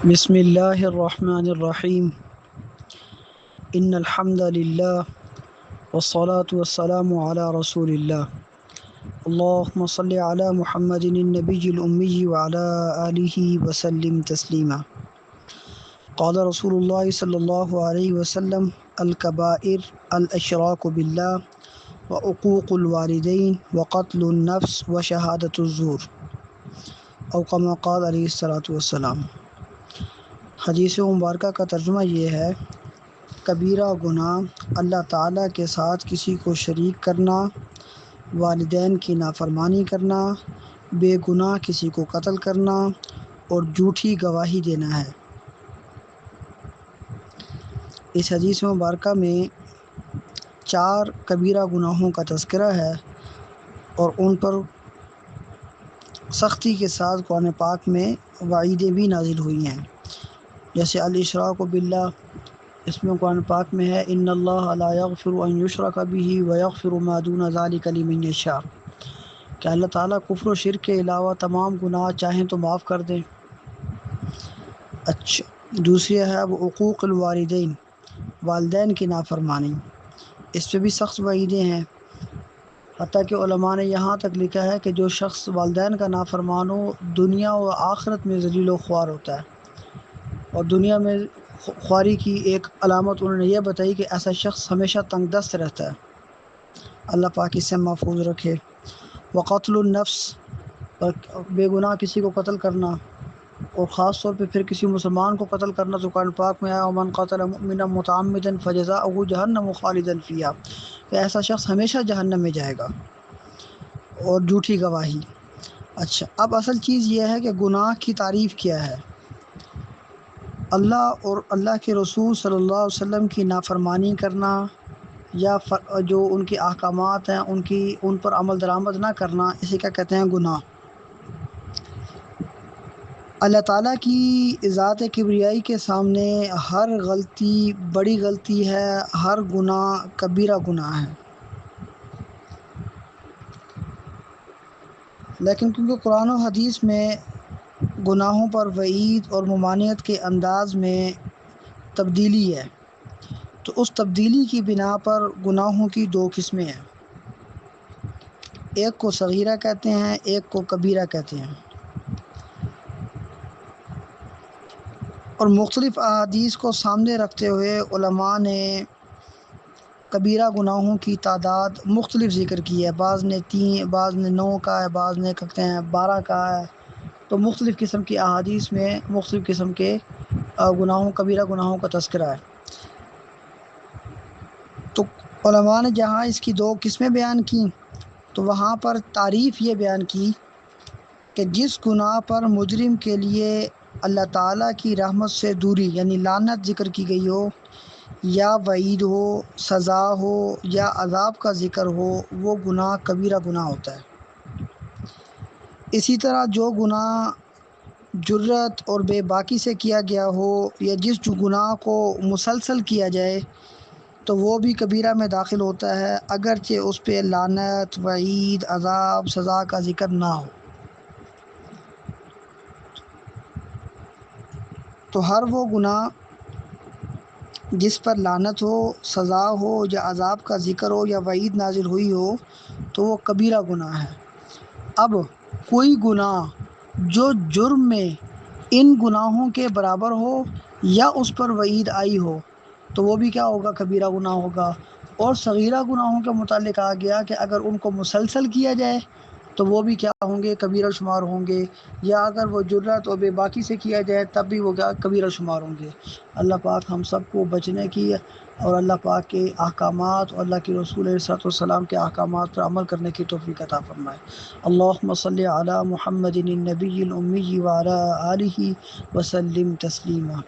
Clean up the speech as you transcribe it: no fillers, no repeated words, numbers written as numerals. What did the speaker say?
بسم اللہ الرحمن الرحیم ان الحمد للہ والصلاة والسلام علی رسول اللہ اللہم صلی علی محمد النبی الامی وعلی آلہ وسلم تسلیما قال رسول اللہ صلی اللہ علیہ وسلم الکبائر الاشراک باللہ وعقوق الوالدین وقتل النفس وشہادۃ الزور او کما قال علیہ الصلاۃ والسلام۔ حدیث مبارکہ کا ترجمہ یہ ہے: کبیرہ گناہ اللہ تعالیٰ کے ساتھ کسی کو شریک کرنا، والدین کی نافرمانی کرنا، بے گناہ کسی کو قتل کرنا اور جھوٹی گواہی دینا ہے۔ اس حدیث مبارکہ میں 4 کبیرہ گناہوں کا تذکرہ ہے اور ان پر سختی کے ساتھ قرآن پاک میں وعیدیں بھی نازل ہوئی ہیں، جیسے الاشراک باللہ، اس میں قرآن پاک میں ہے ان اللہ لا یغفر ان یشرک بہ ویغفر ما دون ذلک لمن یشاء، کہ اللہ تعالیٰ کفر و شرک کے علاوہ تمام گناہ چاہیں تو معاف کر دیں۔ اچھا، دوسری ہے وہ عقوق الوالدین، والدین کی نافرمانی، اس پہ بھی سخت وعیدیں ہیں، حتیٰ کہ علماء نے یہاں تک لکھا ہے کہ جو شخص والدین کا نافرمان ہو دنیا و آخرت میں ذلیل و خوار ہوتا ہے، اور دنیا میں خواری کی ایک علامت انہوں نے یہ بتائی کہ ایسا شخص ہمیشہ تنگ دست رہتا ہے، اللہ پاک اس سے محفوظ رکھے۔ وقتل النفس، بے گناہ کسی کو قتل کرنا، اور خاص طور پہ پھر کسی مسلمان کو قتل کرنا تو قرآن پاک میں آیا ومن قتل مؤمنا متعمدا فجزاؤہ جہنم خالدا فیہا، کہ ایسا شخص ہمیشہ جہنم میں جائے گا۔ اور جھوٹی گواہی۔ اچھا، اب اصل چیز یہ ہے کہ گناہ کی تعریف کیا ہے۔ اللہ اور اللہ کے رسول صلی اللہ علیہ وسلم کی نافرمانی کرنا یا جو ان کے احکامات ہیں ان پر عمل درآمد نہ کرنا، اسے کیا کہتے ہیں؟ گناہ۔ اللہ تعالیٰ کی ذات کبریائی کے سامنے ہر غلطی بڑی غلطی ہے، ہر گناہ کبیرہ گناہ ہے، لیکن کیونکہ قرآن و حدیث میں گناہوں پر وعید اور ممانعت کے انداز میں تبدیلی ہے، تو اس تبدیلی کی بنا پر گناہوں کی 2 قسمیں ہیں، ایک کو صغیرہ کہتے ہیں، ایک کو کبیرہ کہتے ہیں، اور مختلف احادیث کو سامنے رکھتے ہوئے علماء نے کبیرہ گناہوں کی تعداد مختلف ذکر کی ہے، بعض نے 3، بعض نے 9 کا ہے، بعض نے کہتے ہیں 12 کا ہے، تو مختلف قسم کی احادیث میں مختلف قسم کے کبیرہ گناہوں کا تذکرہ ہے۔ تو علماء نے جہاں اس کی 2 قسمیں بیان کی تو وہاں پر تعریف یہ بیان کی کہ جس گناہ پر مجرم کے لیے اللہ تعالیٰ کی رحمت سے دوری یعنی لعنت ذکر کی گئی ہو، یا وعید ہو، سزا ہو، یا عذاب کا ذکر ہو، وہ گناہ کبیرہ گناہ ہوتا ہے۔ اسی طرح جو گناہ جرت اور بے باکی سے کیا گیا ہو، یا جس گناہ کو مسلسل کیا جائے تو وہ بھی کبیرہ میں داخل ہوتا ہے، اگرچہ اس پہ لعنت، وعید، عذاب، سزا کا ذکر نہ ہو۔ تو ہر وہ گناہ جس پر لعنت ہو، سزا ہو، یا عذاب کا ذکر ہو، یا وعید نازل ہوئی ہو تو وہ کبیرہ گناہ ہے۔ اب کوئی گناہ جو جرم میں ان گناہوں کے برابر ہو یا اس پر وعید آئی ہو تو وہ بھی کیا ہوگا؟ کبیرہ گناہ ہوگا۔ اور صغیرہ گناہوں کے متعلق کہا گیا کہ اگر ان کو مسلسل کیا جائے تو وہ بھی کیا ہوں گے؟ کبیرہ شمار ہوں گے، یا اگر وہ جرت اور بے باکی سے کیا جائے تب بھی وہ کیا؟ کبیرہ شمار ہوں گے۔ اللہ پاک ہم سب کو بچنے کی اور اللہ پاک کے احکامات اور اللہ کے رسول علیہ الصلوۃ والسلام کے احکامات پر عمل کرنے کی توفیق عطا فرمائے۔ اللہم صلی علی محمد النبی الامی وعلی آلہ وسلم تسلیما۔